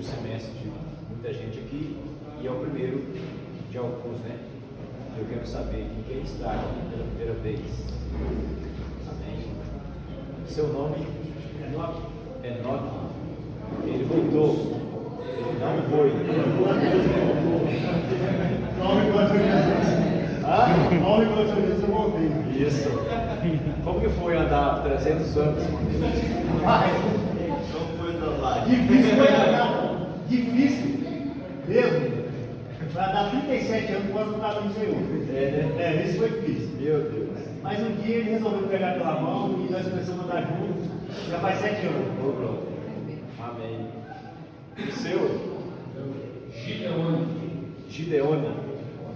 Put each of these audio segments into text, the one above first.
semestre de muita gente aqui e é o primeiro de alguns, né? Eu quero saber quem está aqui pela primeira vez. Amém. Seu nome? Enoque. Ele voltou. Ele não foi. Eu voltei. Isso. Como que foi andar 300 anos? Como foi o trabalho? Difícil foi andar. Difícil mesmo. Para dar 37 anos quase não estava no Senhor. Isso foi difícil. Meu Deus. Mas um dia ele resolveu pegar pela mão e nós começamos a andar juntos. Já faz 7 anos. Ô, glória. Amém. E seu? Gideone.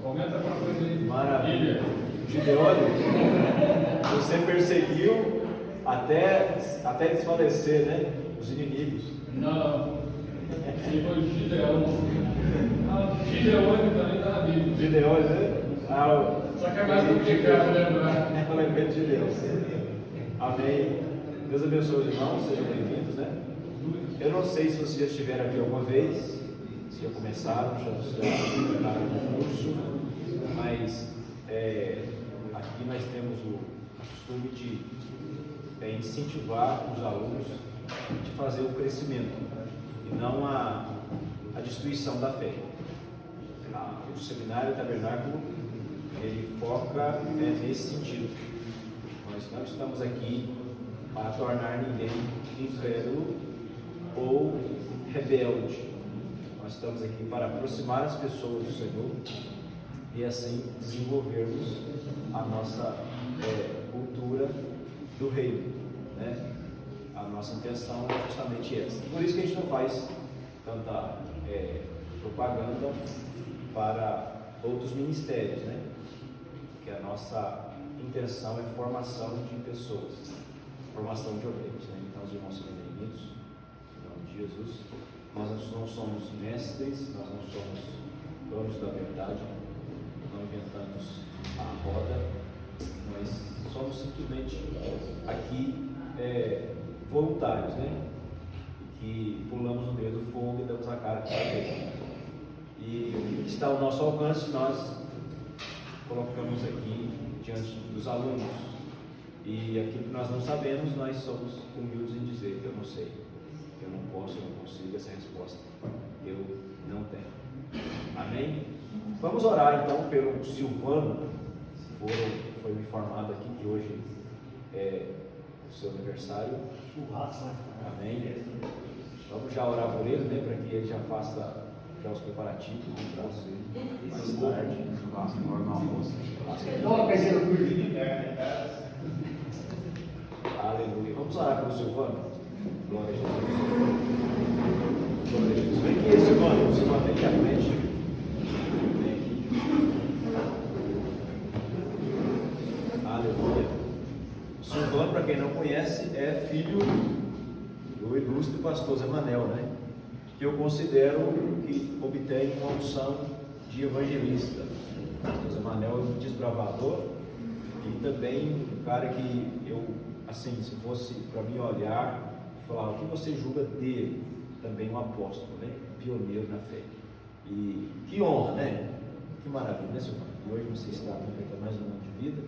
Comenta para frente. Maravilha. Gideone, você perseguiu até desfalecer, né? Os inimigos. Não. Ele foi Gideão. Gideone também está na Bíblia. Gideone, né? Só que é mais complicado lembrar. Eu lembrei de Gideão. Amém. Deus abençoe os irmãos, sejam bem-vindos, né? Eu não sei se vocês já estiveram aqui alguma vez, se já começaram, já entraram no curso, mas aqui nós temos o costume de incentivar os alunos de fazer o crescimento e não a destruição da fé. O seminário Tabernáculo, ele foca nesse sentido. Nós não estamos aqui para tornar ninguém incrédulo ou rebelde. Nós estamos aqui para aproximar as pessoas do Senhor e assim desenvolvermos a nossa cultura do reino, né? A nossa intenção é justamente essa. Por isso que a gente não faz tanta propaganda para outros ministérios, né? Porque a nossa intenção é formação de pessoas, formação de obreiros, né? Então os irmãos sejam bem-vindos, em nome de Jesus. Nós não somos mestres, nós não somos donos da verdade, não inventamos a roda, nós somos simplesmente aqui voluntários, né? Que pulamos no meio do fogo e damos a cara para Deus. E o que está ao nosso alcance, nós colocamos aqui diante dos alunos. E aquilo que nós não sabemos, nós somos humildes em dizer que eu não sei, eu não posso, eu não consigo essa resposta, eu não tenho. Amém? Vamos orar então pelo Silvano. Foi me informado aqui que hoje é o seu aniversário. Amém? Vamos já orar por ele, né? Para que ele já faça os preparativos para você mais tarde. Churrasco agora no almoço. Aleluia. Vamos orar pelo Silvano. Glória a Jesus. Glória a Jesus. Vem aqui, Silvano. Silvano, vem aqui à frente. Aleluia. Silvano, para quem não conhece, é filho do ilustre pastor Zé Manel, né? Que eu considero que obtém uma unção de evangelista. O pastor Zé Manel é um desbravador e também um cara que eu, assim, se fosse para mim olhar e falar o que você julga dele, também um apóstolo, né? Pioneiro na fé. E que honra, né? Que maravilha, né, Silvano? E hoje você está completando mais um ano de vida.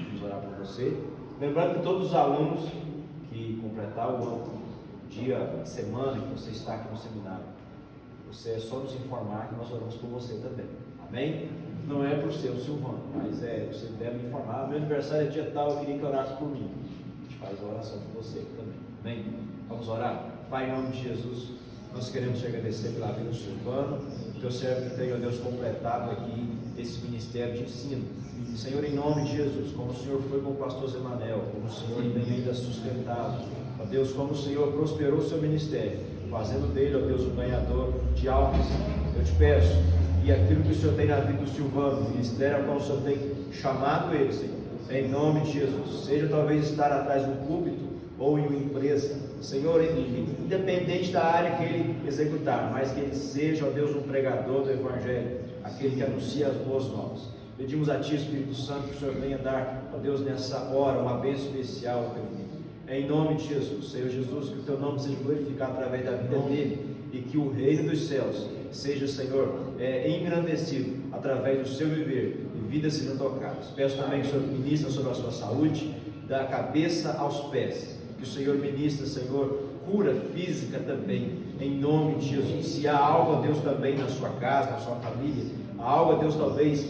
Vamos orar por você. Lembrando que todos os alunos que completar o ano, dia, semana que você está aqui no seminário, você é só nos informar que nós oramos por você também. Amém? Não é por ser o Silvano, mas você deve me informar. Meu aniversário é dia tal, eu queria que orasse por mim. A gente faz a oração por você também. Amém? Vamos orar? Pai, em nome de Jesus, nós queremos te agradecer pela vida do Silvano, teu servo que tem, ó Deus, completado aqui esse ministério de ensino. Senhor, em nome de Jesus, como o Senhor foi com o pastor Zé Manel, como o Senhor tem ainda sustentado, ó Deus, como o Senhor prosperou o seu ministério, fazendo dele, ó Deus, um ganhador de almas, eu te peço, e aquilo que o Senhor tem na vida do Silvano, o ministério ao qual o Senhor tem chamado ele, Senhor, em nome de Jesus, seja talvez estar atrás do púlpito ou em uma empresa, Senhor, independente da área que ele executar, mas que ele seja, ó Deus, um pregador do Evangelho, aquele que anuncia as boas novas. Pedimos a Ti, Espírito Santo, que o Senhor venha dar, ó Deus, nessa hora, uma bênção especial ao teu filho. em nome de Jesus. Senhor Jesus, que o teu nome seja glorificado através da vida dele e que o reino dos céus seja, Senhor, engrandecido através do seu viver e vidas sejam tocadas. Peço também que o Senhor ministre sobre a sua saúde, da cabeça aos pés, que o Senhor ministre, Senhor, cura física também, em nome de Jesus. Se há algo, ó Deus, também na sua casa, na sua família, há algo, ó Deus, talvez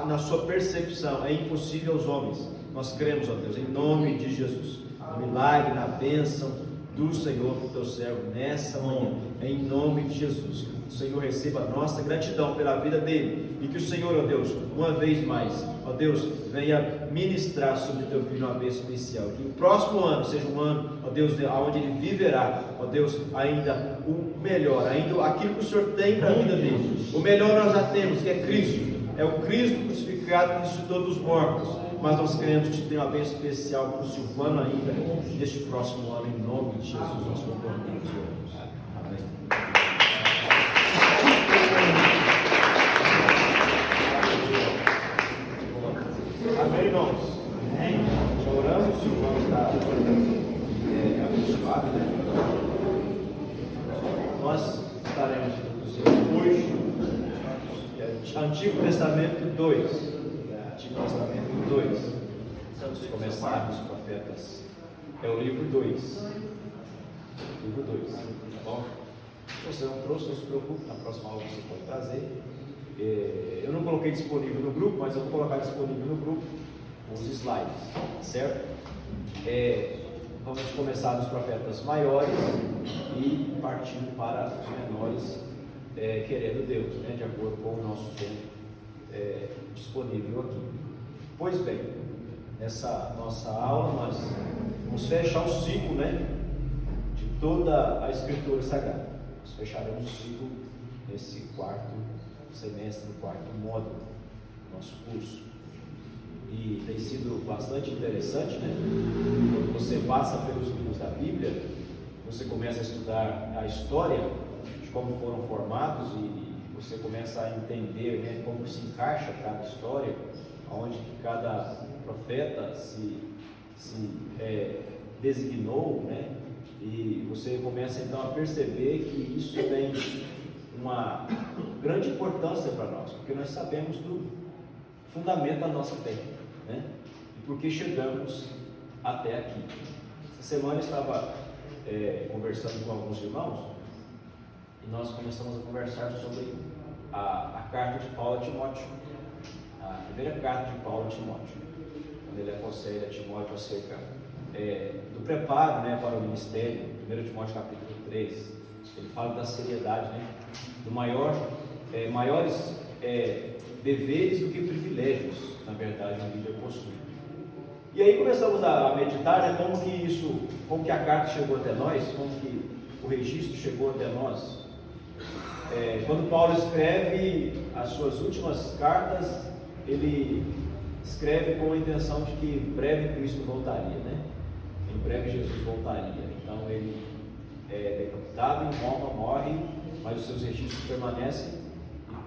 na sua percepção é impossível aos homens, nós cremos, ó Deus, em nome de Jesus, no milagre, na bênção do Senhor para o teu servo nessa manhã, em nome de Jesus. Que o Senhor receba a nossa gratidão pela vida dele e que o Senhor, ó Deus, uma vez mais, ó Deus, venha ministrar sobre o teu filho uma bênção especial. Que o próximo ano seja um ano, ó Deus, onde ele viverá, ó Deus, ainda o melhor, ainda aquilo que o Senhor tem para a vida dele. O melhor nós já temos, que é Cristo, é o Cristo crucificado que ressuscitou dos mortos. Mas nós queremos que tem uma bênção especial para o Silvano ainda, neste próximo ano, em nome de Jesus, nós concordamos e oramos. Amém. Amém, irmãos? Amém. Já oramos, o Silvano está abençoado, né? Nós estaremos hoje, Antigo Testamento 2. Antigo Testamento 2. Vamos começar nos profetas. É o livro 2. Livro 2. Tá bom? Se você não trouxe, não se preocupe. Na próxima aula você pode trazer. Eu não coloquei disponível no grupo, mas eu vou colocar disponível no grupo os slides. Certo? Vamos começar nos profetas maiores e partindo para os menores, querendo Deus, né? De acordo com o nosso tempo disponível aqui. Pois bem, nessa nossa aula nós vamos fechar o ciclo, né, de toda a Escritura Sagrada. Nós fecharemos o ciclo nesse quarto semestre, no quarto módulo do nosso curso. E tem sido bastante interessante, né? Quando você passa pelos livros da Bíblia, você começa a estudar a história de como foram formados e você começa a entender, né, como se encaixa cada história, onde cada profeta se designou, né? E você começa então a perceber que isso tem uma grande importância para nós, porque nós sabemos do fundamento da nossa fé, né? E por que chegamos até aqui. Essa semana eu estava conversando com alguns irmãos e nós começamos a conversar sobre a carta de Paulo a Timóteo, a primeira carta de Paulo a Timóteo, quando ele aconselha a Timóteo acerca do preparo, né, para o ministério. 1 Timóteo capítulo 3, ele fala da seriedade, né, do maiores deveres do que privilégios, na verdade, um líder possui. E aí começamos a meditar, né, como que a carta chegou até nós, como que o registro chegou até nós. Quando Paulo escreve as suas últimas cartas, ele escreve com a intenção de que em breve Cristo voltaria, né? Em breve Jesus voltaria. Então ele é decapitado em Roma, morre, mas os seus registros permanecem.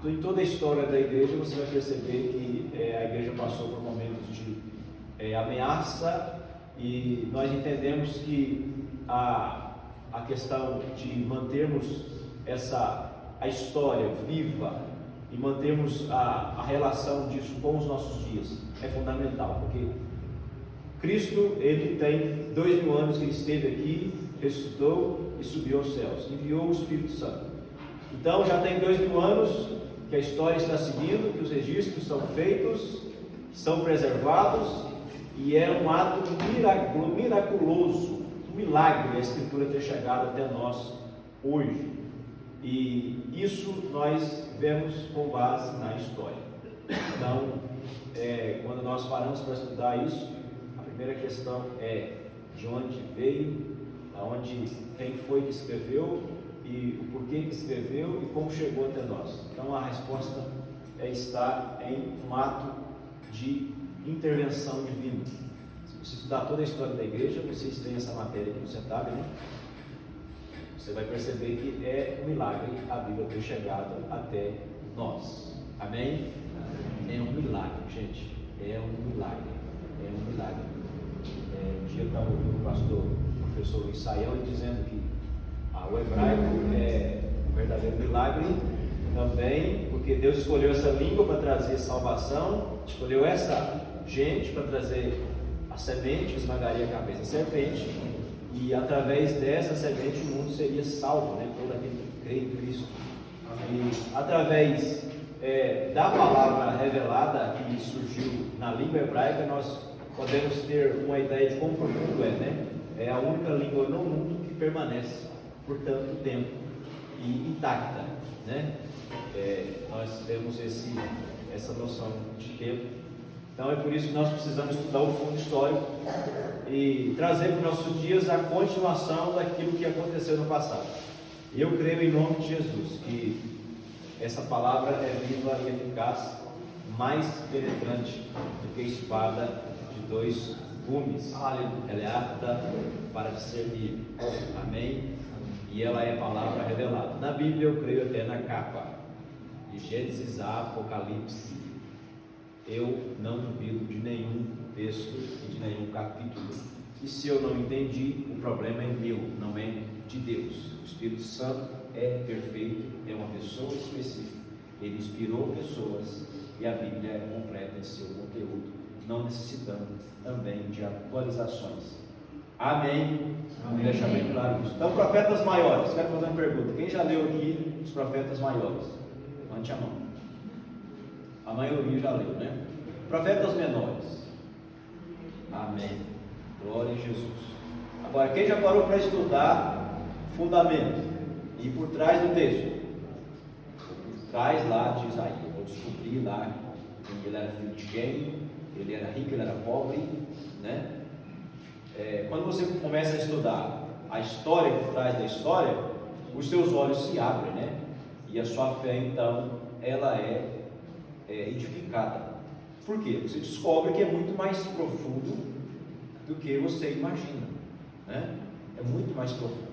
E em toda a história da igreja você vai perceber que a igreja passou por momentos de ameaça, e nós entendemos que a questão de mantermos a história viva e mantermos a relação disso com os nossos dias é fundamental, porque Cristo, ele tem 2000 anos que ele esteve aqui, ressuscitou e subiu aos céus, enviou o Espírito Santo. Então já tem 2000 anos que a história está seguindo, que os registros são feitos, são preservados, e é um ato miraculoso, um milagre a Escritura ter chegado até nós hoje. E isso nós vemos com base na história. Então, quando nós paramos para estudar isso, a primeira questão é de onde veio, quem foi que escreveu e o porquê que escreveu e como chegou até nós. Então a resposta está em um ato de intervenção divina. Se você estudar toda a história da igreja, vocês têm essa matéria que você sabe, né? Você vai perceber que é um milagre a Bíblia ter chegado até nós. Amém? É um milagre, gente. É um milagre. É um milagre. Um dia eu estava ouvindo o pastor, o professor Luiz Saião, dizendo que o hebraico é um verdadeiro milagre também, porque Deus escolheu essa língua para trazer salvação, escolheu essa gente para trazer a semente que esmagaria a cabeça da serpente, e através dessa semente o mundo seria salvo, né? Todo aquele que crê em Cristo. E através da palavra revelada que surgiu na língua hebraica, nós podemos ter uma ideia de como profundo né? É a única língua no mundo que permanece por tanto tempo e intacta, né? Nós temos essa noção de tempo. Então é por isso que nós precisamos estudar o fundo histórico e trazer para os nossos dias a continuação daquilo que aconteceu no passado. E eu creio em nome de Jesus que essa palavra é viva e eficaz, mais penetrante do que espada de 2 gumes. Ela é apta para discernir. Amém? E ela é palavra revelada. Na Bíblia eu creio até na capa. De Gênesis a Apocalipse. Eu não duvido de nenhum texto e de nenhum capítulo. E se eu não entendi, o problema é meu, não é de Deus. O Espírito Santo é perfeito, é uma pessoa específica. Ele inspirou pessoas e a Bíblia é completa em seu conteúdo, não necessitando também de atualizações. Amém? Vamos deixar bem claro isso. Então, profetas maiores. Quero fazer uma pergunta. Quem já leu aqui os profetas maiores? Levante a mão. A maioria já leu, né? Profetas menores. Amém. Glória a Jesus. Agora, quem já parou para estudar fundamento e por trás do texto? Por trás lá de Isaías. Eu vou descobrir lá que ele era filho de quem, ele era rico, ele era pobre, né? Quando você começa a estudar a história por trás da história, os seus olhos se abrem, né? E a sua fé, então, ela é edificada. Por quê? Você descobre que é muito mais profundo do que você imagina, né? É muito mais profundo.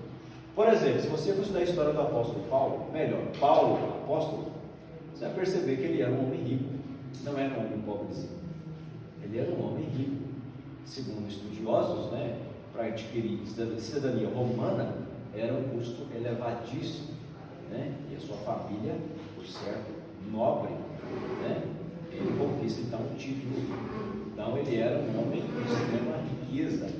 Por exemplo, se você for estudar a história do apóstolo Paulo, Paulo, apóstolo, você vai perceber que ele era um homem rico, não era um homem pobrezinho. Ele era um homem rico. Segundo estudiosos, né, para adquirir cidadania romana era um custo elevadíssimo, né? E a sua família, por certo, nobre, né? Ele conquista então um título. Então ele era um homem de extrema riqueza.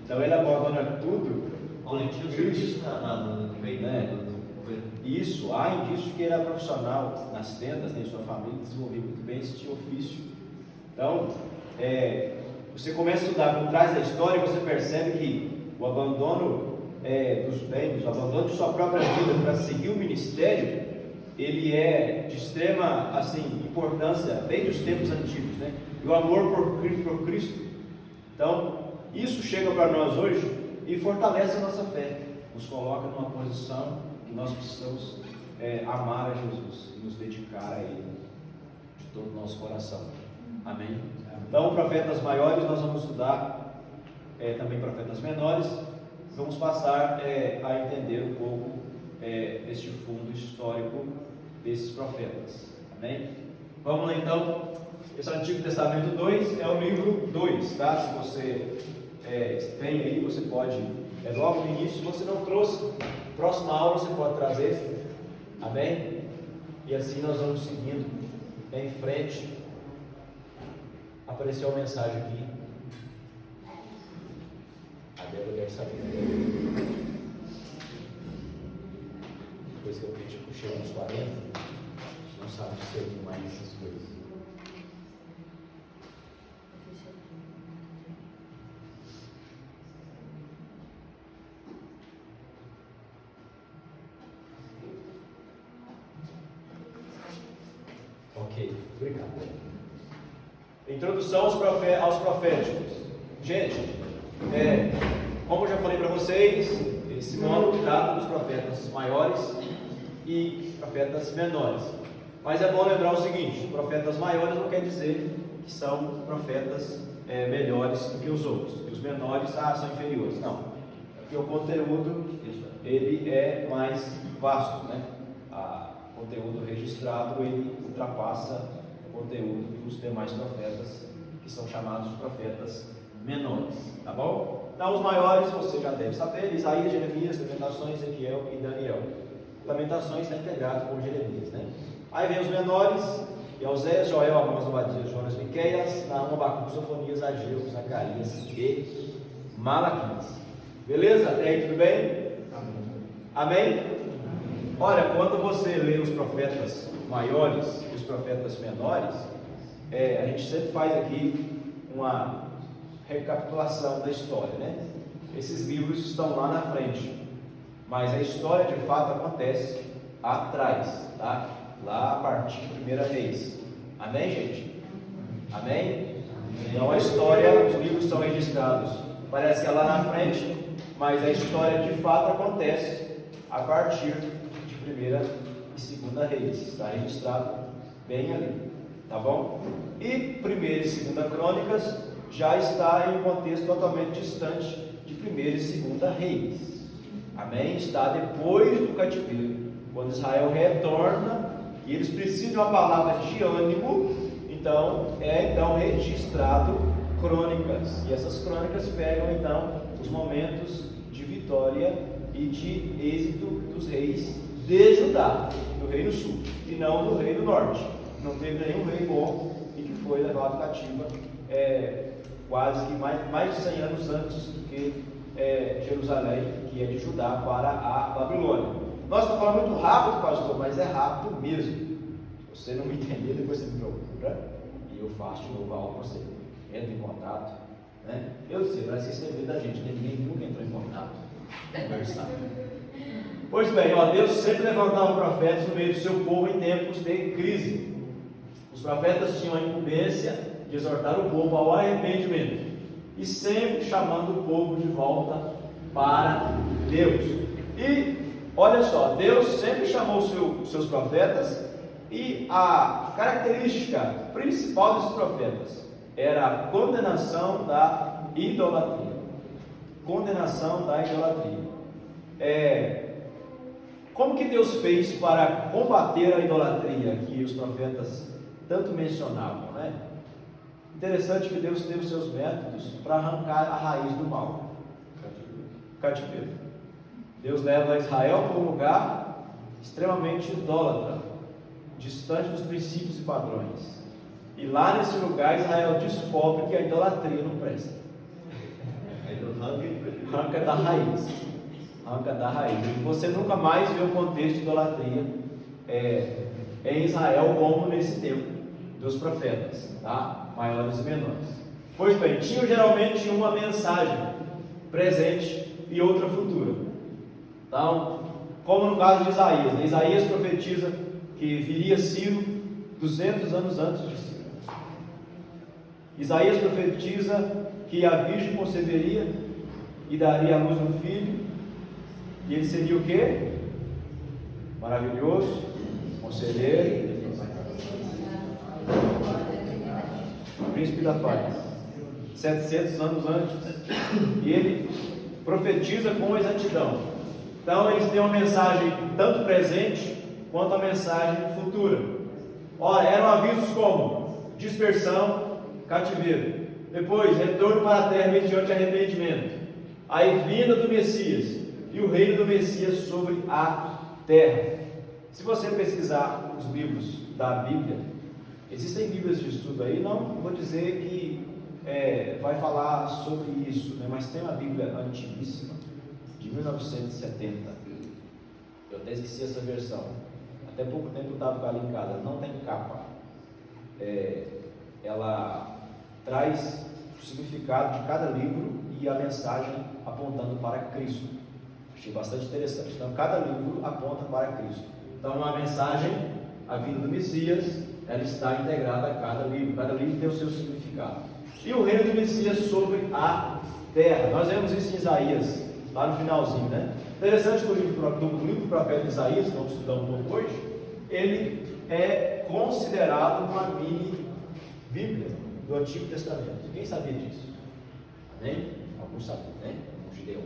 Então ele abandona tudo. Olha, tinha o serviço no meio, né? Isso, há indício que ele era profissional nas tendas, né? Sua família desenvolveu muito bem esse ofício. Então, você começa a estudar por trás da história e você percebe que o abandono dos bens, o abandono de sua própria vida para seguir o ministério, ele é de extrema importância desde os tempos antigos, né? E o amor por Cristo. Então, isso chega para nós hoje e fortalece a nossa fé, nos coloca numa posição que nós precisamos amar a Jesus e nos dedicar a Ele de todo o nosso coração. Amém? Então, profetas maiores, nós vamos estudar também profetas menores. Vamos passar a entender um pouco deste fundo histórico desses profetas. Amém? Vamos lá então. Esse Antigo Testamento 2 é o livro 2, tá? Se você tem aí, você pode, logo no início. Se você não trouxe, próxima aula você pode trazer. Amém? E assim nós vamos seguindo em frente. Apareceu uma mensagem aqui. A Débora deve saber. Depois que eu puxei uns 40, a gente não sabe discernir mais essas coisas. Ok, obrigado. Introdução aos proféticos. Gente, como eu já falei para vocês, esse módulo trata dos profetas maiores e profetas menores. Mas é bom lembrar o seguinte: profetas maiores não quer dizer que são profetas melhores do que os outros, que os menores são inferiores. Não, porque o conteúdo ele é mais vasto, né? O conteúdo registrado ele ultrapassa o conteúdo dos demais profetas, que são chamados de profetas menores, tá bom? Então os maiores você já deve saber: Isaías, Jeremias, Lamentações, Ezequiel e Daniel. Lamentações está integrado com Jeremias, né? Aí vem os menores: Oséias, Joel, Amós, Obadias, Jonas, Miqueias, Naum, Abacuque, Sofonias, Ageu, Zacarias e Malaquias. Beleza? Até aí tudo bem? Amém? Olha, quando você lê os profetas maiores e os profetas menores, a gente sempre faz aqui uma recapitulação da história, né? Esses livros estão lá na frente, mas a história de fato acontece atrás, tá? Lá a partir de 1 Reis. Amém, gente? Amém? Então a história, os livros são registrados, parece que é lá na frente, mas a história de fato acontece a partir de 1 e 2 Reis. Está registrado bem ali, tá bom? E 1 e 2 Crônicas já está em um contexto totalmente distante de 1 e 2 Reis. Amém? Está depois do cativeiro, quando Israel retorna e eles precisam de uma palavra de ânimo. Então é registrado crônicas, e essas crônicas pegam então os momentos de vitória e de êxito dos reis de Judá, do reino sul, e não do reino norte. Não teve nenhum rei bom e que foi levado cativo quase que mais de 100 anos antes do que Jerusalém, que é de Judá, para a Babilônia. Nós estamos falando muito rápido, pastor, mas é rápido mesmo. Se você não me entender, depois você me procura e eu faço de novo a aula para você. Entra em contato, né? Eu sei, parece que isso é vida da gente, ninguém nunca entrou em contato, conversar. Pois bem, Deus sempre levantava profetas no meio do seu povo em tempos de crise. Os profetas tinham a incumbência de exortar o povo ao arrependimento e sempre chamando o povo de volta para Deus. E olha só, Deus sempre chamou seus profetas, e a característica principal desses profetas era a condenação da idolatria. Condenação da idolatria. Como que Deus fez para combater a idolatria que os profetas tanto mencionavam, né? Interessante que Deus teve os seus métodos para arrancar a raiz do mal. Cativeiro. Deus leva Israel para um lugar extremamente idólatra, distante dos princípios e padrões. E lá nesse lugar Israel descobre que a idolatria não presta. Arranca da raiz. Arranca da raiz. E você nunca mais vê um contexto de idolatria em Israel como nesse tempo dos profetas, tá? Maiores e menores. Pois bem, tinham geralmente uma mensagem presente e outra futura. Então, como no caso de Isaías, né? Isaías profetiza que viria Ciro 200 anos antes de Ciro. Isaías profetiza que a virgem conceberia e daria à luz um filho, e ele seria o quê? Maravilhoso, conselheiro, príncipe da paz. 700 anos antes, e ele profetiza com exatidão. Então eles têm uma mensagem tanto presente quanto a mensagem futura. Ora, eram avisos como dispersão, cativeiro, depois retorno para a terra mediante arrependimento, aí vinda do Messias e o reino do Messias sobre a terra. Se você pesquisar os livros da Bíblia, existem Bíblias de estudo aí, não vou dizer que vai falar sobre isso, né? Mas tem uma Bíblia antiguíssima, de 1970, eu até esqueci essa versão, até pouco tempo eu estava com ela em casa, não tem capa, ela traz o significado de cada livro e a mensagem apontando para Cristo. Achei bastante interessante. Então cada livro aponta para Cristo. Então uma mensagem, a vinda do Messias, ela está integrada a cada livro tem o seu significado. E o reino do Messias sobre a terra, nós vemos isso em Isaías, lá no finalzinho, né? Interessante que o livro do profeta Isaías, que vamos estudar um pouco hoje, ele é considerado uma mini Bíblia do Antigo Testamento. Quem sabia disso? Amém? Alguns sabiam, né? Um judeu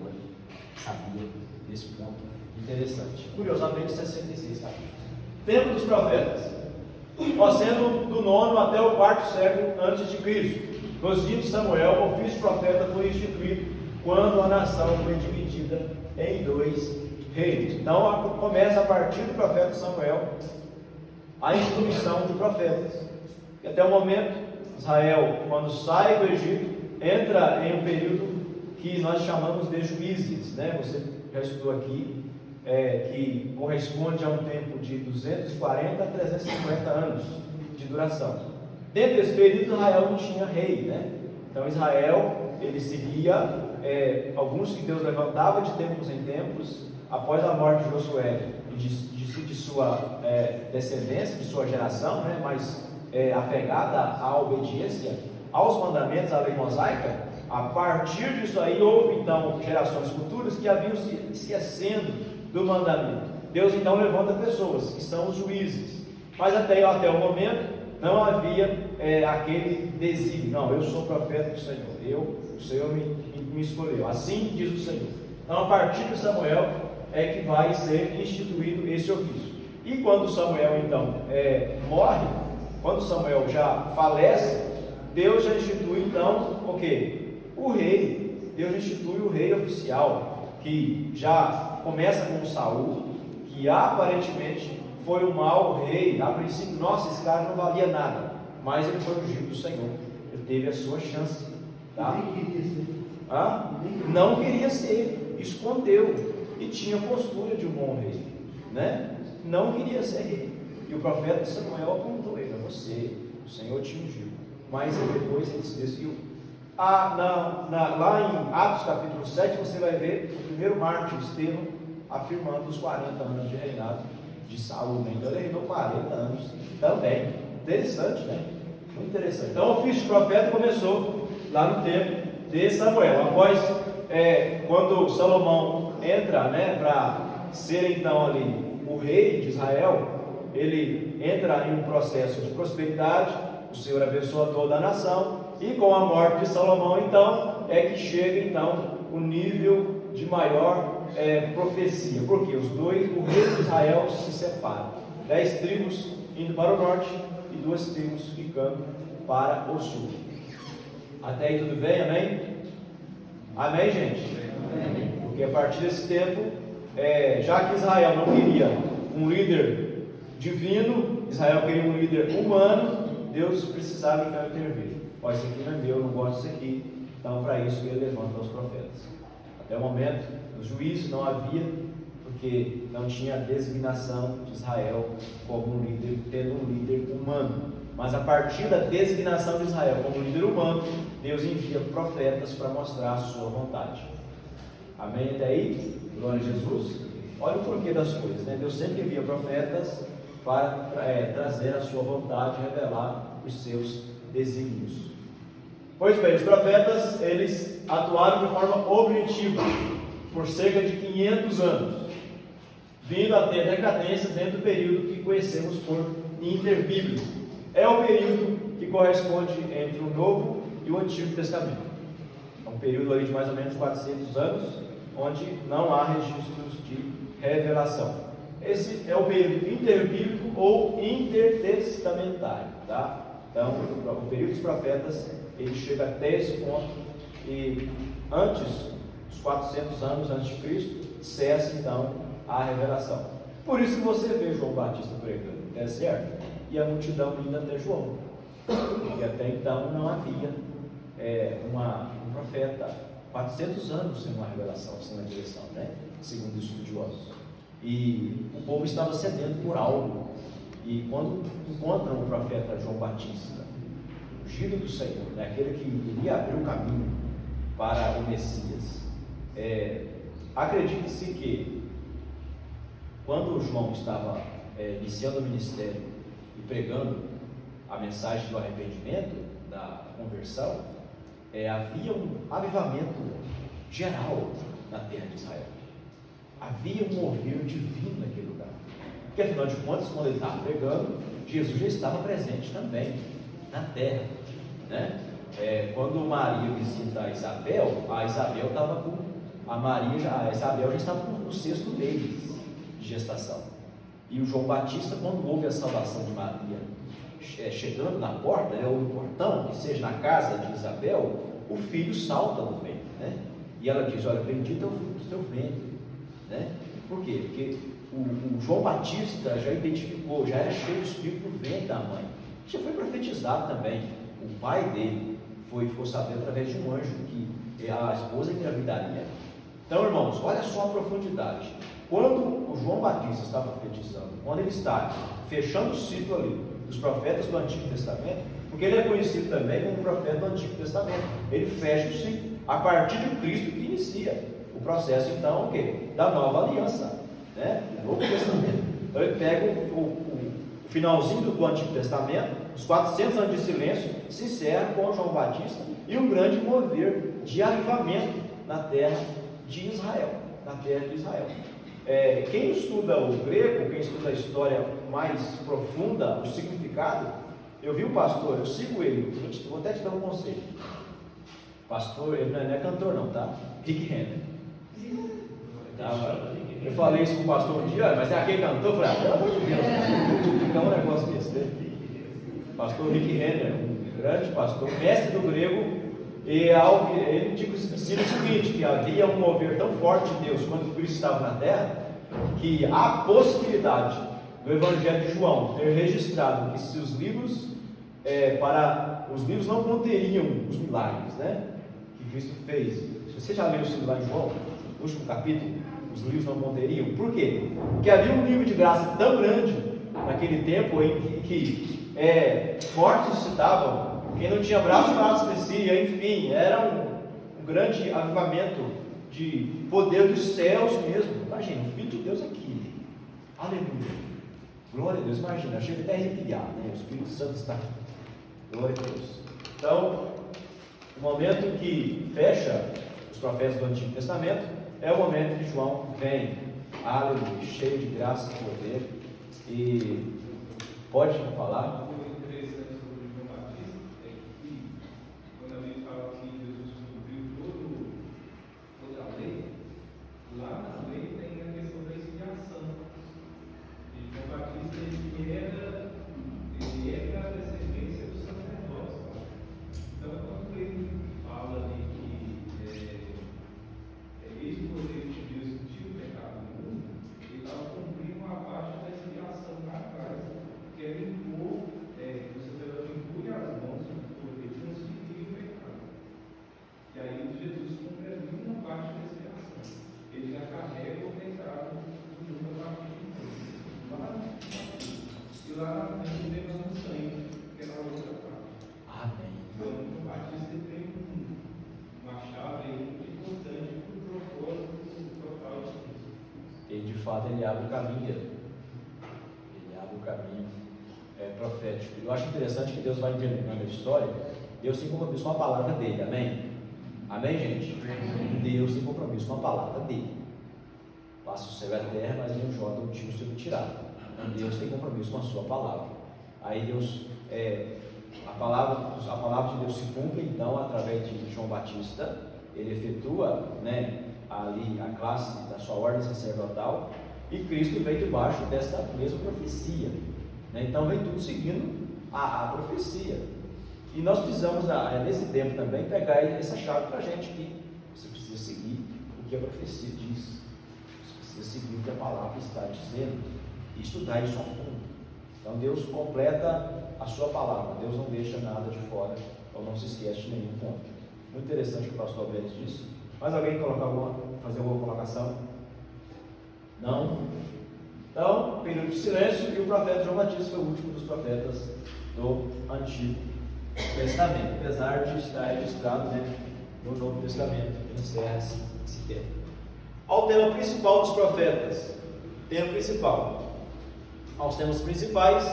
sabia desse ponto interessante. Curiosamente, 66 capítulos. Tempo dos profetas, sendo do 9º até o 4º século antes de Cristo. Nos dias de Samuel, o ofício de profeta foi instituído quando a nação foi dividida em dois reinos. Então começa a partir do profeta Samuel a instituição de profetas. E até o momento, Israel, quando sai do Egito, entra em um período que nós chamamos de juízes, né? Você já estudou aqui, que corresponde a um tempo de 240 a 350 anos de duração. Dentro desse período, Israel não tinha rei, né? Então Israel, ele seguia alguns que Deus levantava de tempos em tempos, após a morte de Josué e de sua descendência, de sua geração, né? Mas apegada à obediência aos mandamentos, à lei mosaica. A partir disso aí, houve então gerações futuras que haviam se esquecendo do mandamento. Deus então levanta pessoas, que são os juízes, mas até o momento não havia aquele desígnio. Não, eu sou profeta do Senhor, o Senhor me escolheu, assim diz o Senhor. Então a partir de Samuel é que vai ser instituído esse ofício. E quando Samuel então morre, quando Samuel já falece, Deus já institui então o quê? O rei. Deus institui o rei oficial, que já começa com Saul, que aparentemente foi um mau rei. A princípio, nossa, esse cara não valia nada, mas ele foi ungido do Senhor, ele teve a sua chance, tá? Não queria ser, escondeu, e tinha postura de um bom rei, né? Não queria ser rei, e o profeta Samuel apontou ele: você, o Senhor te ungiu, mas depois ele se desviou. Lá em Atos capítulo 7, você vai ver o primeiro mártir, Estevão, afirmando os 40 anos de reinado de Saul, né? Então ele reinou 40 anos também. Interessante, né? Muito interessante. Então o ofício de profeta começou lá no tempo de Samuel. Após, quando Salomão entra, né, para ser então ali o rei de Israel, ele entra em um processo de prosperidade. O Senhor abençoa toda a nação, e com a morte de Salomão então é que chega então o nível de maior profecia, porque o rei de Israel se separa, 10 tribos indo para o norte e 2 tribos ficando para o sul. Até aí tudo bem? Amém? Amém, gente? Amém. Porque a partir desse tempo, já que Israel não queria um líder divino, Israel queria um líder humano, Deus precisava então intervir. Olha, isso aqui não é meu, eu não gosto disso aqui. Então, para isso, ele levanta os profetas. Até o momento, os juízes não havia, porque não tinha a designação de Israel como um líder, tendo um líder humano. Mas a partir da designação de Israel como líder humano, Deus envia profetas para mostrar a sua vontade. Amém? Até aí? Glória a Jesus. Olha o porquê das coisas, né? Deus sempre envia profetas para trazer a sua vontade, revelar os seus desígnios. Pois bem, os profetas, eles atuaram de forma objetiva por cerca de 500 anos, vindo até a decadência dentro do período que conhecemos por interbíblico. É o período que corresponde entre o Novo e o Antigo Testamento. É um período ali de mais ou menos 400 anos, onde não há registros de revelação. Esse é o período interbíblico ou intertestamentário, tá? Então, o período dos profetas, ele chega até esse ponto, e antes dos 400 anos antes de Cristo, cessa então a revelação. Por isso que você vê João Batista pregando, é certo? E a multidão indo até João, porque até então não havia um profeta, 400 anos sem uma revelação, sem uma direção, né? Segundo os estudiosos. E o povo estava sedento por algo. E quando encontram o profeta João Batista, ungido do Senhor, né, aquele que iria abrir o caminho para o Messias, acredite-se que quando João estava iniciando o ministério e pregando a mensagem do arrependimento, da conversão, havia um avivamento geral na terra de Israel. Havia um mover divino naquele lugar. Porque afinal de contas, quando ele estava pregando, Jesus já estava presente também na terra, né? Quando Maria visita a Isabel estava com a Isabel já estava no 6º mês de gestação. E o João Batista, quando houve a salvação de Maria, chegando na porta, né, ou no portão, que seja na casa de Isabel, o filho salta do ventre, né? E ela diz: olha, bendito é o fruto do teu ventre, né? Por quê? Porque o João Batista já identificou, já era cheio do Espírito no ventre da mãe, já foi profetizado também. O pai dele ficou sabendo através de um anjo que a esposa engravidaria. Então, irmãos, olha só a profundidade. Quando o João Batista está profetizando, quando ele está fechando o ciclo ali dos profetas do Antigo Testamento, porque ele é conhecido também como profeta do Antigo Testamento, ele fecha o ciclo a partir de Cristo, que inicia o processo, então, o quê? Da nova aliança, né? Do Novo Testamento. Então ele pega o finalzinho do Antigo Testamento, os 400 anos de silêncio, se encerra com João Batista e um grande mover de avivamento na terra de Israel, quem estuda o grego, quem estuda a história mais profunda, o significado, eu vi o pastor, eu sigo ele, vou até te dar um conselho. Pastor, ele não é cantor não, tá? Rick Renner. Eu falei isso com o pastor um dia, mas é aquele cantor, eu falei, pelo amor de Deus, fica um negócio desse, né? Pastor Rick Renner, um grande pastor, mestre do grego, e ele ensina o seguinte, que havia um mover tão forte de Deus quando Cristo estava na terra, que há possibilidade do Evangelho de João ter registrado que se os livros, os livros não conteriam os milagres, né, que Cristo fez. Você já leu o livro lá em João, o último capítulo? Os livros não conteriam. Por quê? Porque havia um nível de graça tão grande naquele tempo em que mortos ressuscitavam, quem não tinha braços crescia, enfim, era um grande avivamento de poder dos céus mesmo. Imagina, o Filho de Deus aqui, aleluia, glória a Deus. Imagina, chega até a arrepiar, né? O Espírito Santo está aqui, glória a Deus. Então, o momento que fecha os profetas do Antigo Testamento é o momento que João vem, aleluia, cheio de graça e poder. E pode falar? Ele abre o caminho dele, ele abre o caminho profético. Eu acho interessante que Deus vai interligando a história. Deus tem compromisso com a palavra dele, amém? Amém, gente? Amém. Deus tem compromisso com a palavra dele. Passa o céu e a terra, mas nem o Jó do tio se tirado. Deus tem compromisso com a sua palavra. Aí Deus, a palavra de Deus se cumpre, então, através de João Batista. Ele efetua, né, ali a classe da sua ordem sacerdotal, e Cristo vem debaixo dessa mesma profecia, né? Então vem tudo seguindo a profecia, e nós precisamos nesse tempo também pegar essa chave para a gente, que você precisa seguir o que a profecia diz, você precisa seguir o que a palavra está dizendo e estudar isso a fundo. Então Deus completa a sua palavra, Deus não deixa nada de fora, ou não se esquece de nenhum ponto. Muito interessante o que o pastor Alberto disse. Mais alguém fazer alguma colocação? Não? Então, período de silêncio, e o profeta João Batista foi o último dos profetas do Antigo Testamento, apesar de estar registrado, né, no Novo Testamento. Encerra esse tempo. Ao tema principal dos profetas. Tema principal. Aos temas principais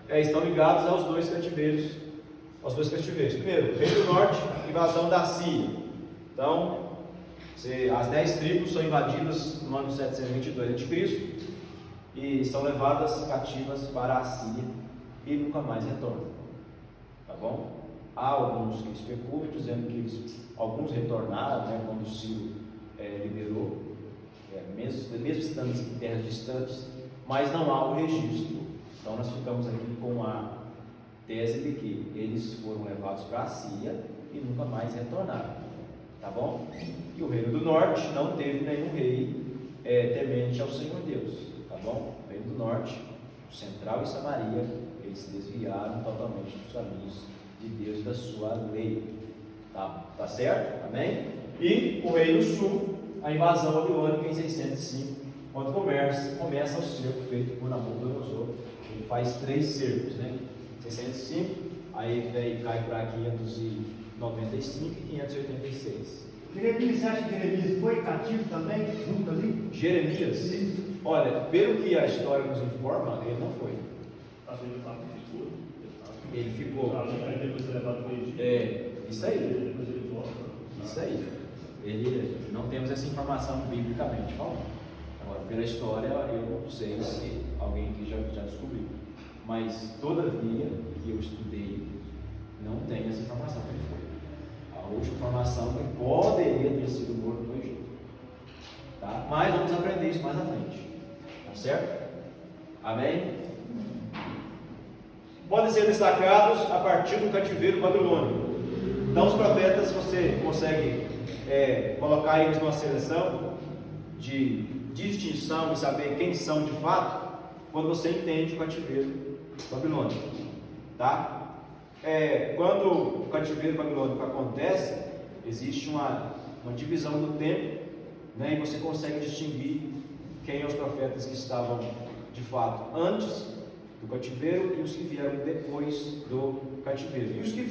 estão ligados aos dois cativeiros. Primeiro, Reino do Norte, invasão da Síria. Então, as 10 tribos são invadidas no ano 722 a.C. e são levadas cativas para a Síria e nunca mais retornam. Tá bom? Há alguns que especulam dizendo que alguns retornaram, né, quando o Ciro liberou, mesmo estando em terras distantes, mas não há o registro. Então nós ficamos aqui com tese de que eles foram levados para a Síria e nunca mais retornaram, tá bom? E o reino do norte não teve nenhum rei temente ao Senhor Deus, tá bom? O reino do norte, Central e Samaria, eles se desviaram totalmente dos caminhos de Deus e da sua lei, tá certo? Amém? E o reino sul, a invasão babilônica em 605, quando começa o cerco feito por Nabucodonosor. Ele faz 3 cercos, né? 605, aí ele cai para 595 e 586. Jeremias, você acha que Jeremias foi cativo também, junto ali? Jeremias, olha, pelo que a história nos informa, ele não foi. Ele ficou. Isso aí. Isso aí. Não temos essa informação biblicamente falando. Agora, pela história, eu não sei se alguém aqui já descobriu. Mas, todavia, que eu estudei, não tem essa informação que ele foi. A última informação é que poderia ter sido morto no Egito. Tá? Mas vamos aprender isso mais à frente. Tá certo? Amém? Podem ser destacados a partir do cativeiro babilônico. Então, os profetas, você consegue colocar eles numa seleção de distinção e saber quem são de fato, quando você entende o cativeiro babilônico. Tá? Quando o cativeiro babilônico acontece, existe uma divisão do tempo, né, e você consegue distinguir quem os profetas que estavam de fato antes do cativeiro e os que vieram depois do cativeiro, e os que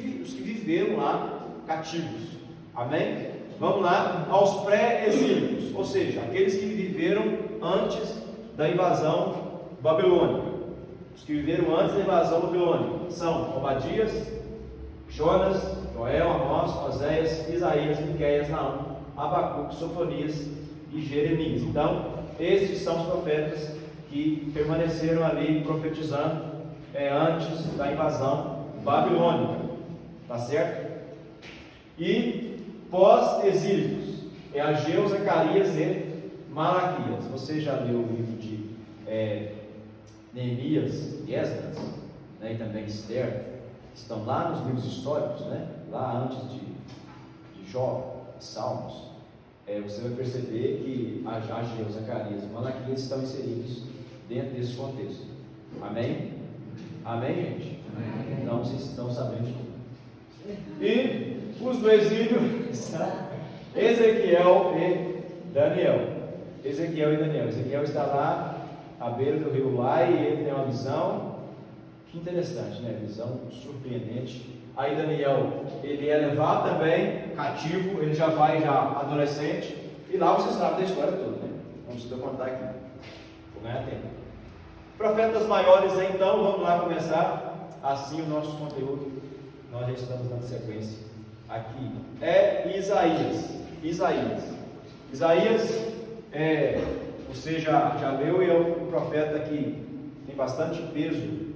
viveram lá cativos. Amém? Vamos lá aos pré-exílicos, ou seja, aqueles que viveram antes da invasão babilônica. Os que viveram antes da invasão babilônica são Obadias, Jonas, Joel, Amós, Oséias, Isaías, Miqueias, Naum, Abacuque, Sofonias e Jeremias. Então, esses são os profetas que permaneceram ali profetizando antes da invasão babilônica. Tá certo? E pós-exílicos é Ageu, Zacarias e Malaquias. Você já leu o livro de Neemias e Esdras, né, e também Esther, estão lá nos livros históricos, né, lá antes de Jó e Salmos. Você vai perceber que Ageu, Zacarias e Malaquias estão inseridos dentro desse contexto. Amém? Amém, gente? Amém. Então vocês estão sabendo de tudo. E os do exílio são Ezequiel e Daniel. Ezequiel está lá à beira do rio Lai e ele tem uma visão. Que interessante, né? Visão surpreendente. Aí Daniel, ele é levado também cativo, ele já vai adolescente, e lá você sabe da história toda, né? Não precisa contar aqui, vou ganhar tempo. Profetas maiores, então, vamos lá começar assim o nosso conteúdo. Nós já estamos dando sequência aqui. Isaías, você já leu, e é um profeta que tem bastante peso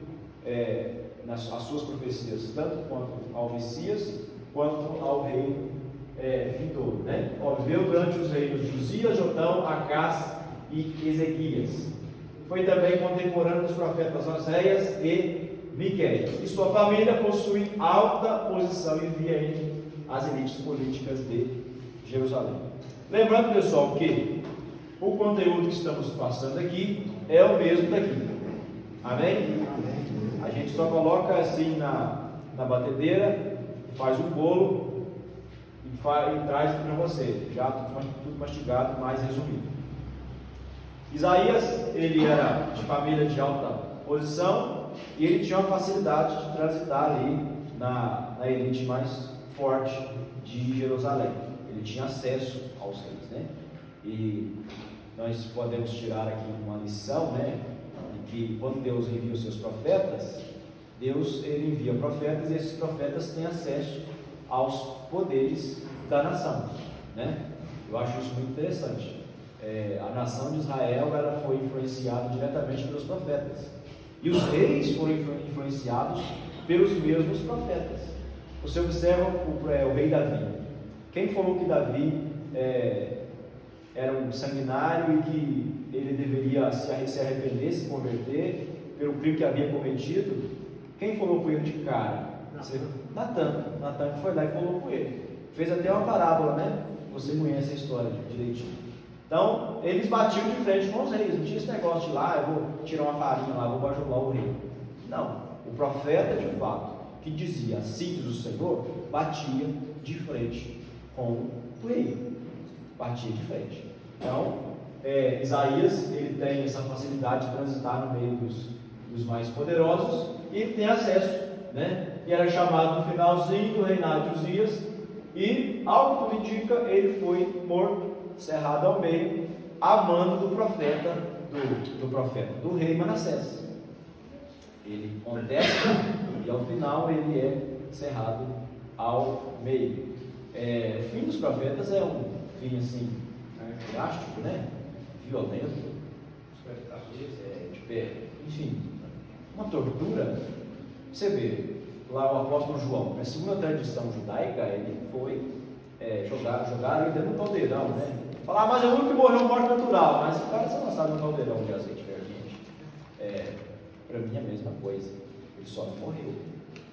nas suas profecias, tanto quanto ao Messias, quanto ao reino vindouro, né? Viveu durante os reinos de Uzias, Jotão, Acás e Ezequias. Foi também contemporâneo dos profetas Oséias e Miqueias. E sua família possui alta posição e vivia entre as elites políticas de Jerusalém. Lembrando, pessoal, que o conteúdo que estamos passando aqui é o mesmo daqui. Amém? A gente só coloca assim na batedeira, faz um bolo e traz para você, já tudo mastigado, mais resumido. Isaías, ele era de família de alta posição e ele tinha uma facilidade de transitar ali na elite mais forte de Jerusalém. Ele tinha acesso aos reis, né? E nós podemos tirar aqui uma lição, né? Que quando Deus envia os seus profetas, Deus ele envia profetas e esses profetas têm acesso aos poderes da nação, né? Eu acho isso muito interessante. A nação de Israel ela foi influenciada diretamente pelos profetas e os reis foram influenciados pelos mesmos profetas. Você observa o rei Davi. Quem falou que Davi era um sanguinário e que ele deveria se arrepender, se converter pelo crime que havia cometido? Quem falou com ele de cara? Natan. Natan foi lá e falou com ele. Fez até uma parábola, né? Você conhece a história direitinho. Então, eles batiam de frente com os reis. Não tinha esse negócio de ir lá, eu vou tirar uma farinha lá, vou bajular o rei. Não. O profeta, de fato, que dizia assim diz o Senhor, batia de frente com o rei. Batia de frente. Então, Isaías, ele tem essa facilidade de transitar no meio dos mais poderosos e ele tem acesso, né? E era chamado no finalzinho do reinado de Uzias e, ao que tudo indica, ele foi morto, cerrado ao meio, a mando do profeta, do rei Manassés. Ele contesta e ao final ele é cerrado ao meio. O fim dos profetas é um fim assim, drástico, né? Violento, enfim, uma tortura. Você vê, lá o apóstolo João, na segunda tradição judaica, ele foi jogaram ele dentro do caldeirão, né? Falar, mas é o único que morreu morte natural, mas o cara se lançado no caldeirão de azeite fervente. Para mim é a mesma coisa, ele só não morreu.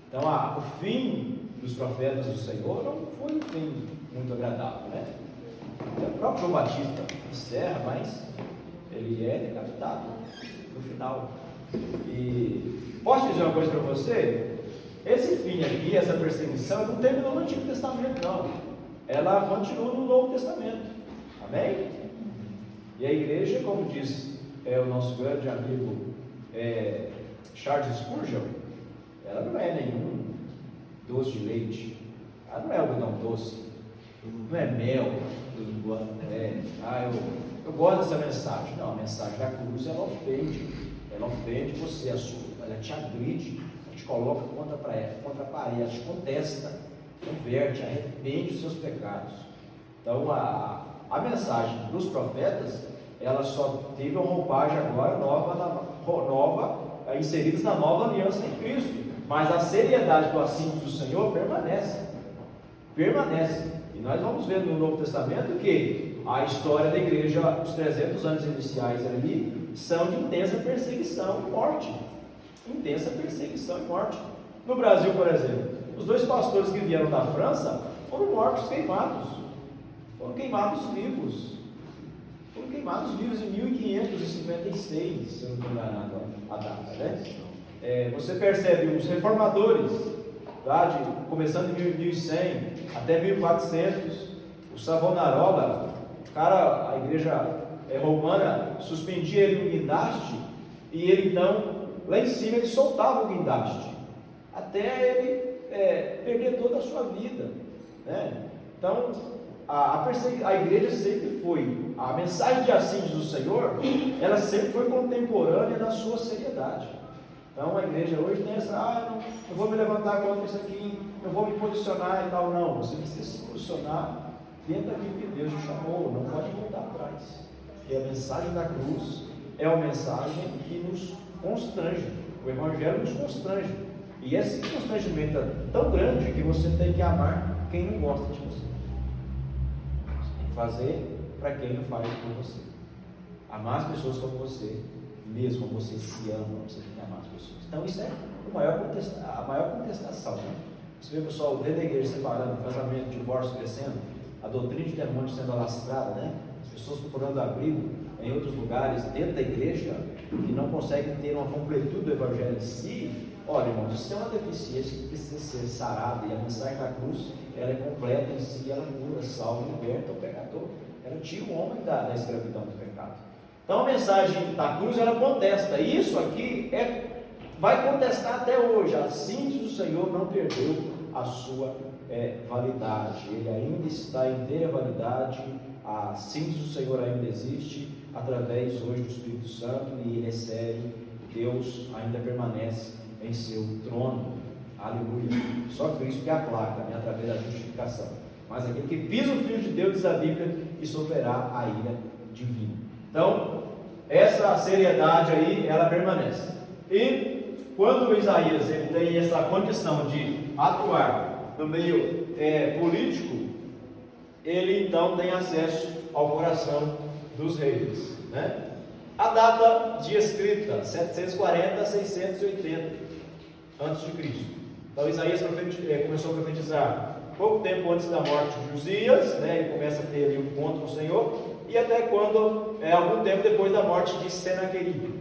Então, o fim dos profetas do Senhor não foi um fim muito agradável, né? O próprio João Batista encerra, mas ele é decapitado no final. E posso dizer uma coisa para você? Esse fim aqui, essa perseguição, não terminou no Antigo Testamento, não. Ela continua no Novo Testamento. Amém? E a igreja, como diz o nosso grande amigo Charles Spurgeon, ela não é nenhum doce de leite, ela não é algodão doce, não é mel. Eu gosto dessa mensagem. Não, a mensagem da cruz ela ofende você, ela te agride, ela te coloca contra a parede, ela te contesta, converte, arrepende os seus pecados. Então a mensagem dos profetas, ela só teve uma roupagem agora nova, inseridas na nova aliança em Cristo, mas a seriedade do assim do Senhor permanece. E nós vamos ver no Novo Testamento que a história da igreja, os 300 anos iniciais ali, são de intensa perseguição e morte. No Brasil, por exemplo, os 2 pastores que vieram da França foram mortos, queimados. Foram queimados vivos em 1556, se eu não estou enganado a data, né? Você percebe os reformadores, tá? Começando em 1100 até 1400, o Savonarola, a igreja romana suspendia ele no guindaste, e ele então, lá em cima, ele soltava o guindaste, até ele perder toda a sua vida, né? Então, a igreja sempre foi, a mensagem de assim do Senhor, ela sempre foi contemporânea na sua seriedade. Então a igreja hoje tem essa, não vou me levantar contra isso aqui, não vou me posicionar e tal, não. Você precisa se posicionar dentro daquilo que Deus te chamou, não pode voltar atrás. Porque a mensagem da cruz é uma mensagem que nos constrange, o Evangelho nos constrange. E esse constrangimento é tão grande que você tem que amar quem não gosta de você. Fazer para quem não faz por você. Amar as pessoas como você, mesmo como você se ama, você tem que amar as pessoas. Então isso é a maior contestação, né? Você vê o pessoal dentro da igreja separando, casamento, divórcio crescendo, a doutrina de demônios sendo alastrada, né? As pessoas procurando abrigo em outros lugares dentro da igreja e não conseguem ter uma completude do evangelho em si. Olha, irmãos, isso é uma deficiência que precisa ser sarada, e a mensagem da cruz, ela é completa em si, ela cura, salva, liberta o pecador, ela tira o homem da escravidão do pecado. Então a mensagem da cruz, ela contesta, isso aqui vai contestar até hoje. Assim diz o Senhor, não perdeu a sua validade, ele ainda está em inteira validade, assim diz o Senhor ainda existe, através hoje do Espírito Santo, e ele é sério, Deus ainda permanece em seu trono, aleluia. Só Cristo que é a placa, né, através da justificação. Mas aquele que pisa o Filho de Deus, diz a Bíblia, e sofrerá a ira divina. Então, essa seriedade aí, ela permanece. E quando Isaías ele tem essa condição de atuar no meio político, ele então tem acesso ao coração dos reis, né? A data de escrita, 740 a 680. antes de Cristo. Então Isaías começou a profetizar pouco tempo antes da morte de Uzias, né? Ele começa a ter ali um encontro com o Senhor, e até quando, algum tempo depois da morte de Senaqueribe,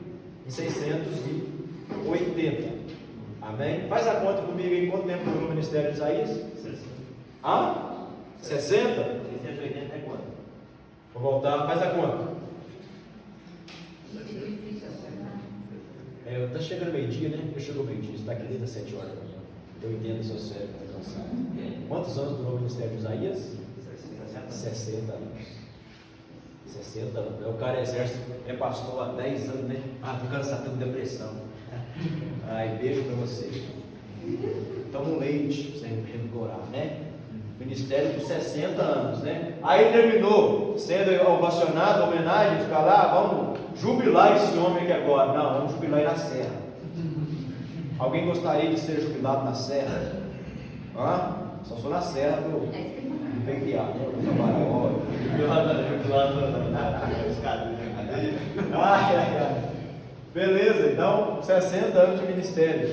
em 680. Amém? Faz a conta comigo aí, quanto tempo durou o ministério de Isaías? 60. Ah? 60? 680 é quanto? Vou voltar, faz a conta. Está chegando meio-dia, né? Eu chego meio-dia, está aqui desde as 7 horas da manhã. Eu entendo o seu cérebro, está cansado. Quantos anos durou o ministério de Isaías? 60 anos. 60 anos. O cara é pastor há 10 anos, né? Tô cansado, estou com depressão. Ai, beijo para você. Toma um leite para você revigorar, né? Ministério por 60 anos, né? Aí terminou sendo ovacionado, homenagem, ficar lá, vamos jubilar esse homem aqui agora. Não, vamos jubilar ele na serra. Alguém gostaria de ser jubilado na serra? Só sou na serra do Pequiá, né? Do Camaraó. Beleza, então 60 anos de ministério.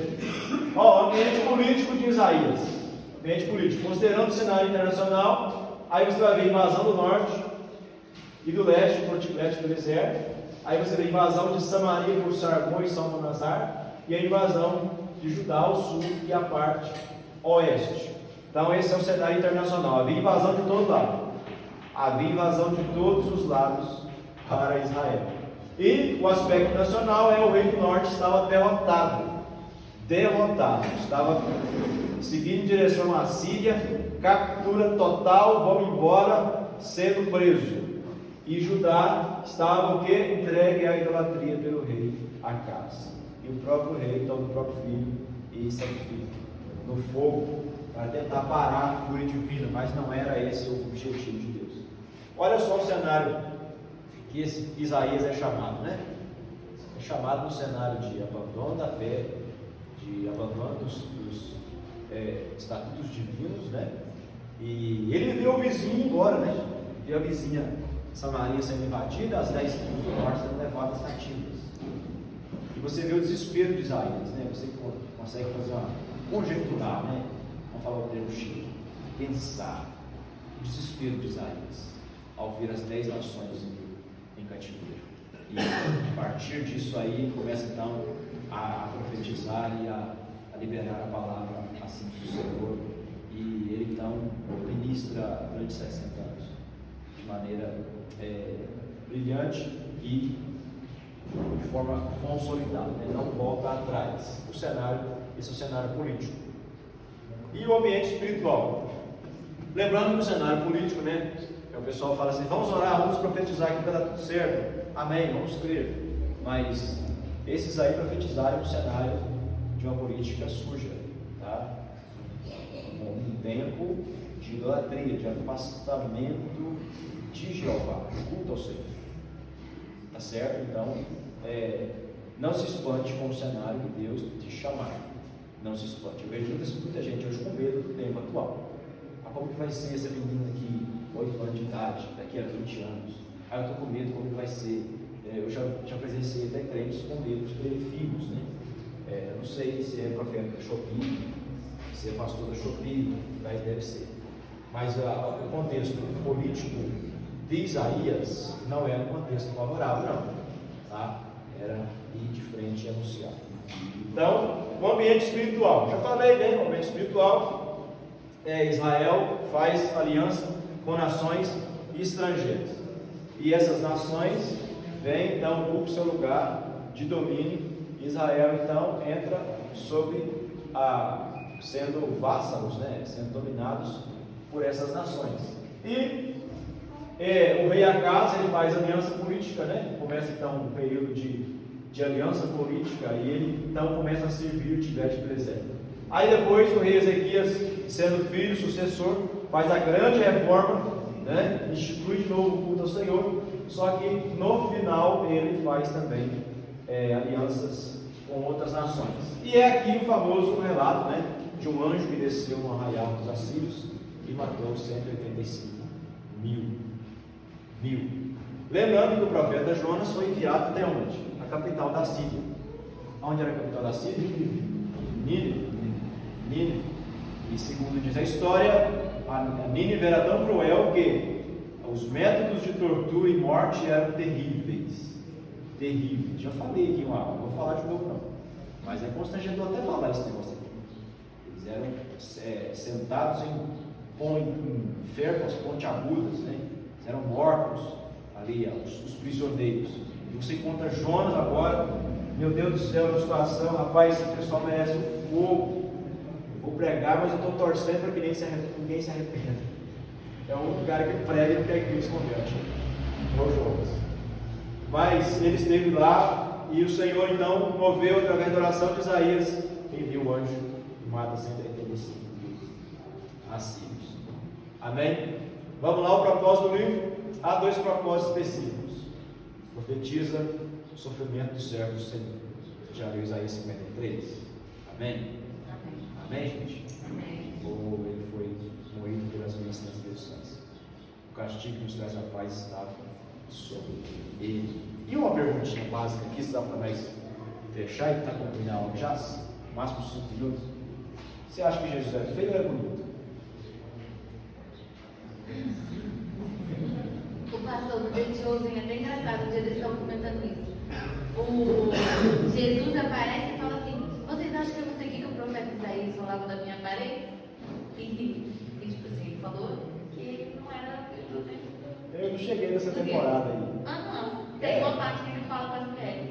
Ambiente político de Isaías. Ambiente político. Considerando o cenário internacional, aí você vai ver invasão do norte e do leste, por Tigrete do deserto. Aí você vê a invasão de Samaria por Sargón e Salmanasar, e a invasão de Judá ao sul e a parte oeste. Então esse é o cenário internacional. Havia invasão de todo lado. Havia invasão de todos os lados para Israel. E o aspecto nacional o rei do norte estava derrotado, estava seguindo em direção à Síria, captura total, vão embora, sendo preso. E Judá estava o quê? Entregue à idolatria pelo rei Acaz. E o próprio rei toma o próprio filho e sacrifica no fogo para tentar parar a fúria divina, mas não era esse o objetivo de Deus. Olha só o cenário que esse Isaías é chamado, né? É chamado no cenário de abandono da fé, de abandono dos estatutos divinos, né? E ele viu o vizinho embora, né? Viu a vizinha Samaria sendo invadida, as 10 tribos do norte sendo levadas cativas. E você vê o desespero de Isaías, né? Você consegue fazer conjecturar, né? Vamos falar o termo chique, pensar o desespero de Isaías ao ver as 10 nações em cativeiro. E a partir disso aí começa então a profetizar e a liberar a palavra assim do Senhor. E ele então ministra durante 60 anos de maneira brilhante e de forma consolidada, né? Não volta atrás. Esse é o cenário político. E o ambiente espiritual. Lembrando que o cenário político, né? O pessoal fala assim, vamos orar, vamos profetizar aqui para dar tudo certo. Amém, vamos crer. Mas esses aí profetizaram um cenário de uma política suja, tá? Um tempo de idolatria, de afastamento de Jeová, culto ao Senhor. Tá certo? Então, não se espante com o cenário que Deus te chamar. Não se espante. Eu vejo muita gente hoje com medo do tempo atual. Como que vai ser essa menina aqui, 8 anos de idade, daqui a 20 anos? Aí eu estou com medo como que vai ser. Eu já presenciei até crentes com medo de ter filhos, né? Eu não sei se é profeta da Shopee, se é pastor da Shopee, mas deve ser. Mas o contexto político de Isaías não era um contexto favorável, não. Tá? Era ir de frente e anunciar. Então, o ambiente espiritual. Já falei, né? O ambiente espiritual. Israel faz aliança com nações estrangeiras. E essas nações vêm, então, ocupam seu lugar de domínio. Israel, então, entra sendo vassalos, né? Sendo dominados por essas nações. E o rei Acaz, ele faz aliança política, né? Começa, então, um período de aliança política, e ele, então, começa a servir o Tiglat-Pileser. Aí depois o rei Ezequias, sendo filho, sucessor, faz a grande reforma, né? Institui de novo o culto ao Senhor, só que no final ele faz também alianças com outras nações. E é aqui o famoso relato, né? De um anjo que desceu no arraial dos assírios e matou 185 mil. Lembrando que o profeta Jonas foi enviado até onde? A capital da Síria. Onde era a capital da Síria? Nínive. E segundo diz a história, a Nínive era tão cruel que os métodos de tortura e morte eram terríveis. Terríveis. Já falei aqui uma aula, não vou falar de novo não. Mas é constrangedor até falar esse negócio aqui. Eles eram sentados em ferros pontiagudas, né? Eles eram mortos ali, os prisioneiros. E você encontra Jonas agora, meu Deus do céu, na situação, rapaz, esse pessoal merece um fogo. Eu vou pregar, mas eu estou torcendo para que ninguém se arrependa. É o único cara que prega e não quer que ele se converte. É o Jonas. Mas ele esteve lá e o Senhor então moveu através da oração de Isaías, envia o anjo e mata 135 assírios. Amém? Vamos lá, o propósito do livro. Há 2 propósitos específicos. Profetiza o sofrimento do servo do Senhor. Já leu Isaías 53? Amém? Amém, gente? Amém. Ou ele foi moído pelas minhas transgressões. O castigo que nos traz a paz estava sobre ele. E uma perguntinha básica aqui, só para nós fechar e está concluindo a aula já, máximo 5 minutos. Você acha que Jesus é feio ou é bonito? O pastor do Betiosen é até engraçado, um dia eles estavam comentando isso. O Jesus aparece e fala assim: vocês acham que eu não sei o que o profeta Isaías falava da minha aparência? E tipo assim, ele falou que ele não era. Eu não cheguei nessa temporada aí. Não. Tem uma parte que ele fala para as mulheres.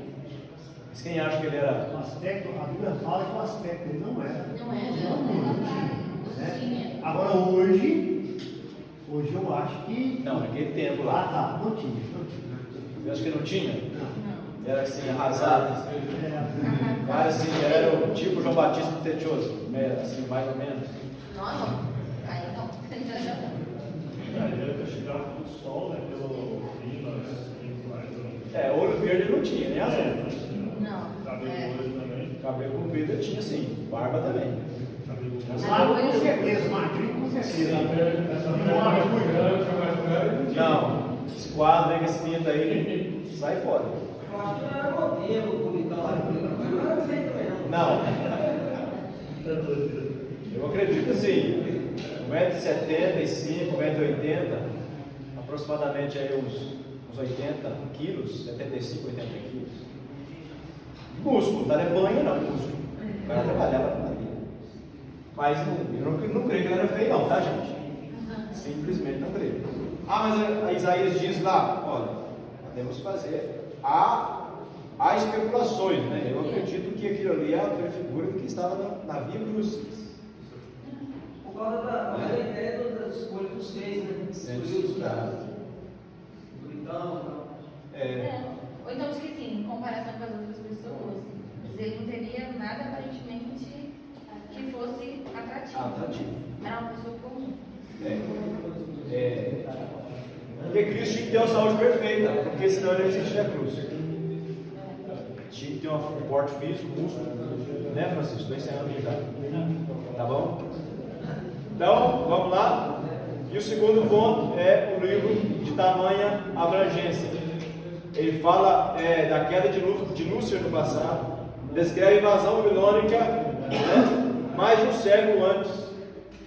Mas quem acha que ele era? O aspecto, a Bíblia fala que o aspecto dele não era. Não é, Né? tinha. Agora hoje eu acho que. Não, naquele tempo lá. Tá, não tinha. Eu acho que não tinha. Não. Era assim, arrasado. Cara, assim, era o tipo João Batista do Tetioso. Assim, mais ou menos. Nossa, aí não. Ele deve ter chegado pelo sol, né? Pelo clima, Olho verde ele não tinha, nem azul. Não. Cabelo loiro também. Cabelo comprido ele tinha sim, barba também. Cabelo Claro, com certeza, magrinho com certeza. Não, esse quadro aí, esse pinto aí, sai fora. Não. Eu acredito assim, 1,75 m, 1,80 m, aproximadamente aí uns 80 quilos, 75, 80 quilos. Músculo, não é banho não, músculo. O cara trabalhava na vida. Mas eu não creio que ele era feio não, tá gente? Simplesmente não creio. Mas a Isaías diz lá, olha, podemos fazer. Há especulações, né? Eu acredito que aquilo ali é a prefigura do que estava na Via Crucis. Por causa da ideia das escolhas dos reis, né? Sendo Escolhidos estudado. Britão e tal. Ou então, diz que assim, em comparação com as outras pessoas, ele não teria nada aparentemente que fosse atrativo. Era uma pessoa comum. Porque Cristo tinha que ter uma saúde perfeita, porque senão ele não existiria a cruz. Tinha que ter um porte físico, músculo, né, Francisco? Estou ensinando aqui já. Tá bom? Então, vamos lá. E o segundo ponto é o livro de tamanha abrangência. Ele fala da queda de Lúcifer no passado, descreve a invasão babilônica, né, mais de um século antes.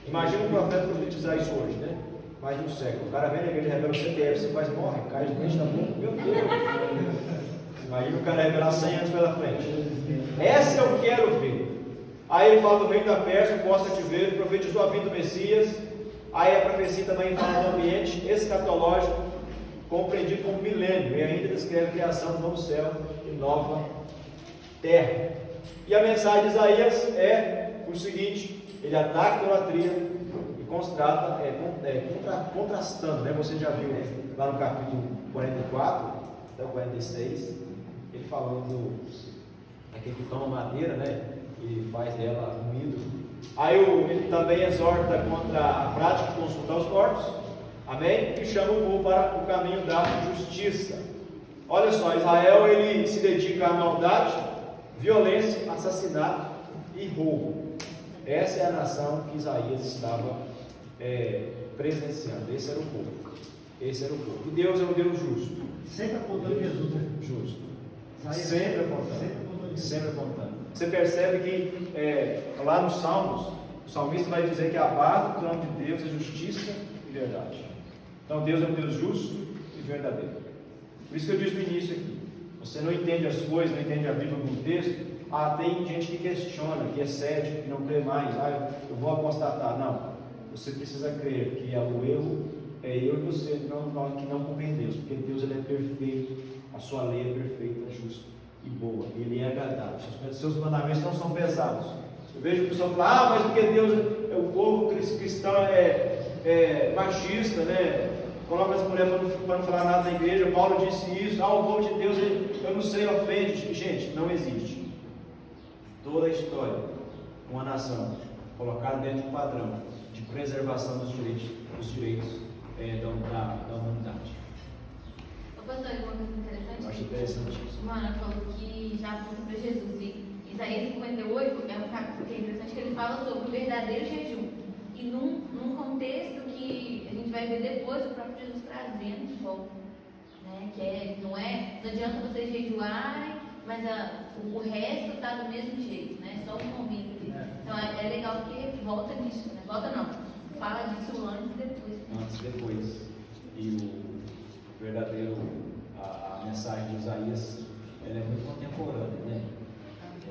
Imagina um profeta profetizar isso hoje, né? Mais de um século. O cara vem na igreja e revela o CPF, você quase morre, cai os dentes da boca. Meu Deus! Imagina o cara revelar 100 anos pela frente. Essa eu quero ver. Aí ele fala do reino da Pérsia, mostra cativeiro, profetizou a vinda do Messias. Aí a profecia também fala do ambiente escatológico, compreendido como milênio, e ainda descreve a criação do novo céu e nova terra. E a mensagem de Isaías é o seguinte: ele ataca a idolatria e contrastando, né? Você já viu lá no capítulo 44 até o 46, ele falando daquele que toma madeira, né? E faz dela um ídolo. Aí ele também exorta contra a prática de consultar os mortos, amém? E chama o povo para o caminho da justiça. Olha só, Israel ele se dedica à maldade, violência, assassinato e roubo. Essa é a nação que Isaías estava presenciando. Esse era o povo. E Deus é um Deus justo. Sempre apontando Jesus, né? Justo. Isaías Sempre apontando. Sempre apontando. Você percebe que lá nos Salmos, o salmista vai dizer que a base do trono de Deus é justiça e verdade. Então Deus é um Deus justo e verdadeiro. Por isso que eu disse no início aqui, você não entende as coisas, não entende a Bíblia no texto. Tem gente que questiona, que é cético, que não crê mais. Eu vou constatar. Não, você precisa crer que o erro é eu e você que não compreendemos, porque Deus ele é perfeito, a sua lei é perfeita, justa e boa, ele é agradável, seus mandamentos não são pesados. Eu vejo o pessoal falar, mas porque Deus, o povo cristão é machista, né? Coloca as mulheres para não falar nada na igreja. Paulo disse isso, o povo de Deus, eu não sei, ofende. Gente, não existe. Toda a história, uma nação colocada dentro de um padrão de preservação dos direitos da humanidade. Pastor, uma coisa interessante. Eu acho interessante isso. Mano, falou que já aponta para Jesus. E Isaías 58 é um capítulo que é interessante, que ele fala sobre o verdadeiro jejum. E num contexto que a gente vai ver depois o próprio Jesus trazendo de volta. Né? Que não adianta vocês jejuarem, mas o resto está do mesmo jeito, né? Só um momento ali. Então é legal porque volta nisso, né? Volta não. Fala disso antes e depois. Antes e depois. E o verdadeiro, a mensagem de Isaías, ela é muito contemporânea, né?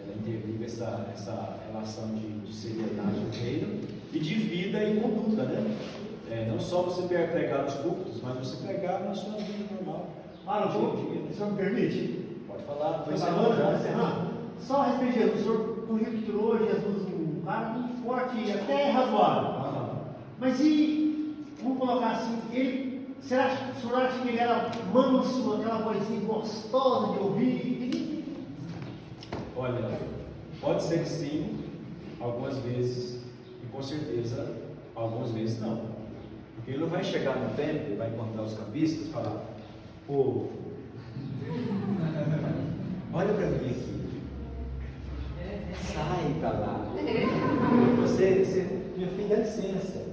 Ela interliga essa relação de seriedade do reino e de vida e conduta, né? Não só você pregar nos cultos, mas você pregar na sua vida normal. O senhor me permite? Pode falar. Encerrando. Só a respeito de Jesus, o senhor conjecturou Jesus um cara muito forte e até razoável. Mas vamos colocar assim, o senhor acha que ele era manso, aquela vozinha gostosa de ouvir? Olha, pode ser que sim, algumas vezes, e com certeza, algumas vezes não. Porque ele não vai chegar no templo e vai encontrar os cambistas e falar, povo, olha para mim aqui, sai para lá, minha filha, dá licença.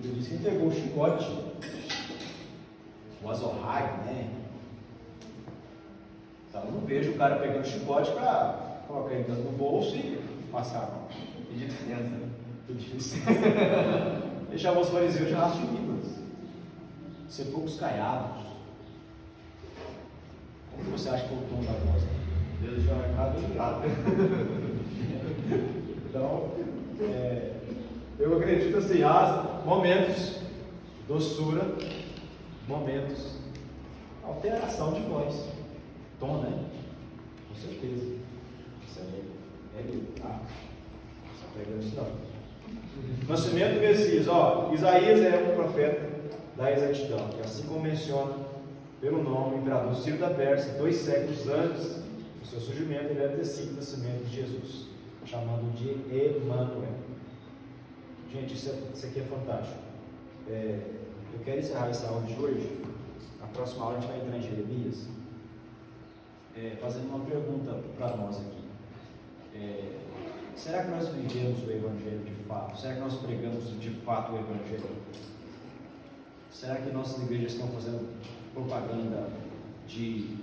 Ele disse que entregou o chicote, o azorrague, né? Então eu não vejo o cara pegando chicote para colocar ele no bolso e passar a mão. Pedir licença, né? Tudo difícil. Deixar os fariseus de rastro de Minas. Sepulcros caiados. Como você acha que foi o tom da voz? Deus já vai cada ligado. Então, eu acredito assim, há momentos de doçura, momentos de alteração de voz. Tom, né? Com certeza. Isso é ele, tá? Só pegando isso não. Nascimento do Messias, Isaías é um profeta da exatidão, que assim como menciona pelo nome, imperador Ciro da Pérsia, 2 séculos antes do seu surgimento, ele deve ter sido o nascimento de Jesus, chamado de Emanuel. Gente, isso aqui é fantástico. Eu quero encerrar essa aula de hoje. Na próxima aula a gente vai entrar em Jeremias, fazendo uma pergunta para nós aqui. Será que nós vivemos o Evangelho de fato? Será que nós pregamos de fato o Evangelho? Será que nossas igrejas estão fazendo propaganda de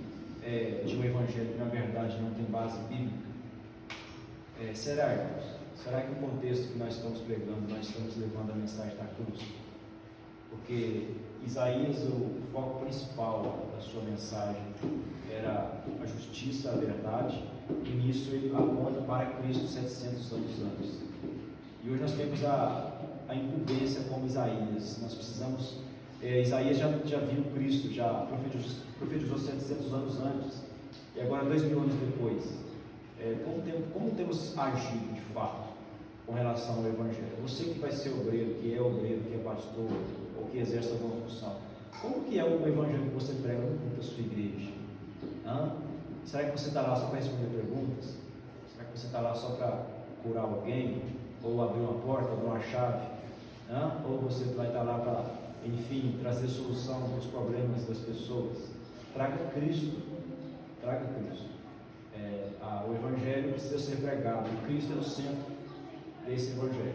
um Evangelho que na verdade não tem base bíblica? Será, irmãos? Será que o contexto que nós estamos pregando, nós estamos levando a mensagem da cruz? Porque Isaías, o foco principal da sua mensagem era a justiça, a verdade, e nisso ele aponta para Cristo 700 anos antes. E hoje nós temos a incumbência como Isaías. Nós precisamos, Isaías já viu Cristo, já profetizou 700 anos antes, e agora 2000 anos depois. Como temos agido de fato com relação ao Evangelho? Você que vai ser obreiro, que é pastor, ou que exerce alguma função, como que é o Evangelho que você prega no culto da sua igreja? Será que você está lá só para responder perguntas? Será que você está lá só para curar alguém? Ou abrir uma porta, abrir uma chave? Ou você vai estar lá para, enfim, trazer solução para os problemas das pessoas? Traga Cristo. Traga Cristo. O Evangelho precisa ser pregado. E Cristo é o centro desse Evangelho.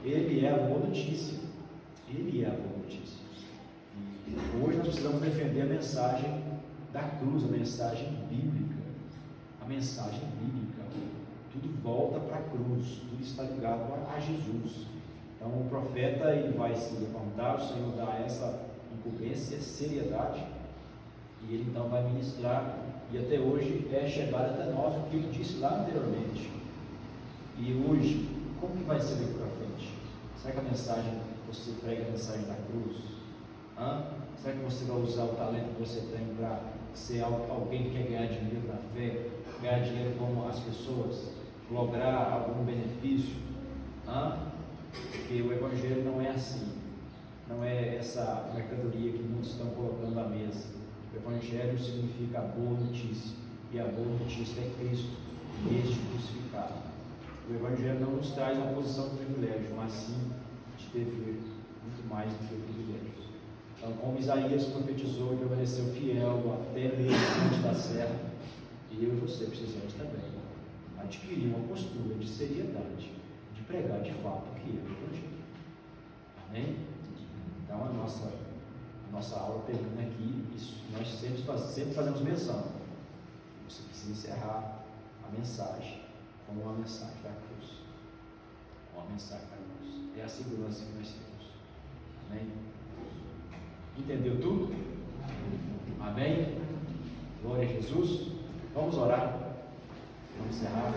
Ele é a boa notícia. Ele é a boa notícia. E hoje nós precisamos defender a mensagem da cruz, a mensagem bíblica. A mensagem bíblica. tudo volta para a cruz, tudo está ligado a Jesus. Então o profeta ele vai se levantar, o Senhor dá essa incumbência, seriedade, e ele então vai ministrar, e até hoje é chegado até nós o que ele disse lá anteriormente. E hoje, como que vai ser daqui para frente? Será que a mensagem, você prega a mensagem da cruz? Será que você vai usar o talento que você tem para ser alguém que quer ganhar dinheiro na fé, ganhar dinheiro como as pessoas, lograr algum benefício? Porque o Evangelho não é assim, não é essa mercadoria que muitos estão colocando à mesa. O Evangelho significa a boa notícia, e a boa notícia é Cristo, este crucificado. O Evangelho não nos traz uma posição de privilégio, mas sim de dever, muito mais do que privilégios. Então, como Isaías profetizou e permaneceu fiel até ler diante da serra, eu e você precisamos também adquirir uma postura de seriedade, de pregar de fato o que é o Evangelho. Amém? Então a nossa aula termina aqui. Isso, nós sempre fazemos menção. Você precisa encerrar a mensagem com uma mensagem da cruz. Com a mensagem da cruz. É a segurança que nós temos. Amém? Entendeu tudo? Amém? Glória a Jesus. Vamos orar. Vamos encerrar.